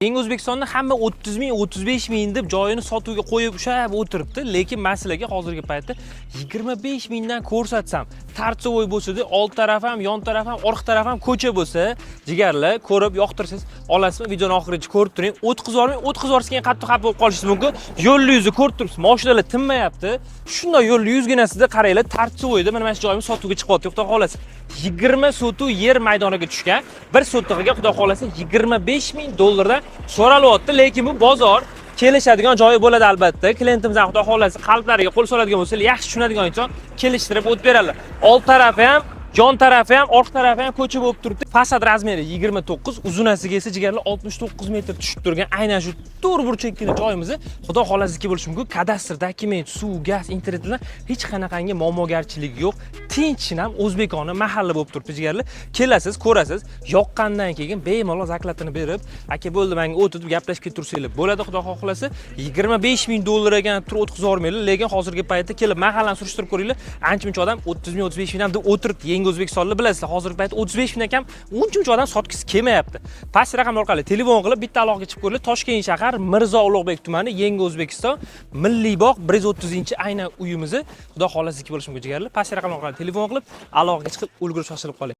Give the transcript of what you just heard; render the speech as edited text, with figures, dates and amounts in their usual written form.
Yangi O'zbekistonda hamma 30 ming, 35 ming deb joyini sotuvga qo'yib ushab o'tiribdi, lekin masalaga hozirgi paytda 25 mingdan ko'rsatsam, tartsovoy bo'lsa-da, old taraf ham, yon taraf ham, orqa taraf ham ko'cha bo'lsa, jigarlar ko'rib yoqtirsangiz olasizmi? Videoni oxirigacha ko'rib turing. O'tkazormang, o'tkazorsiz qattiq xafa bo'lib qolishingiz mumkin. Yo'lni yuzi ko'rib turibsiz, mashinalar tinmayapti. Shunday yo'lni yuzginasida qaranglar, tartsovoyda mana shu joyimiz sotuvga chiqyapti, xudo xolasa. 20 sotuv yer maydoniga tushgan. Bir sotig'iga xudo xolasa 25 ming dollardan so'ralyapti, lekin bu bozor kelishadigan joyi bo'ladi albatta. Klientimizdan xudo xolasa qalblariga qo'l soladigan bo'lsa, yaxshi tushunadigan inson kelishtirib o'tib beradilar. Old tarafi ham, yon tarafi ham, orqa tarafi ham ko'cha bo'lib turibdi. Fasad razmeri 29, uzunasiga esa jigarlar 69 metr tushib turgan aynan shu to'g'ri burchakkina joyimizni xudo xolasizniki bo'lishi mumkin. Kadastr, dokument, suv, gaz, internet bilan hech qanaqangi muammogarchilik yo'q. Tinchdan o'zbekona mahalla bo'lib turibdi jigarlar. Kelasiz, ko'rasiz, yoqqandan keyin bemalol zaklatini berib, aka bo'ldi, menga o'tib gaplashib tursanglar bo'ladi, xudo xolasa. 25 ming dollarga tur o'tkazib yubormaylar, lekin hozirgi paytda kelib mahallani surishtirib ko'ringlar. Ancha-muncha odam 30 ming, 35 ming deb o'tiribdi. Yangi O'zbekistonda bilasizlar, hozirgi paytda 35 mingdan kam uncha odam sotgisi kelmayapti. Past raqam orqali telefon qilib bitta aloqaga chiqib ko'ringlar. Toshkent shahar Mirzo Ulug'bek tumani, Yangi O'zbekiston, Milliy bog' 130 aynan uyimizni xudo xolasizniki bo'lishi mumkin jigarlar. Past raqam orqali telefon qilib aloqaga chiqib ulgurib shoshilib qoling.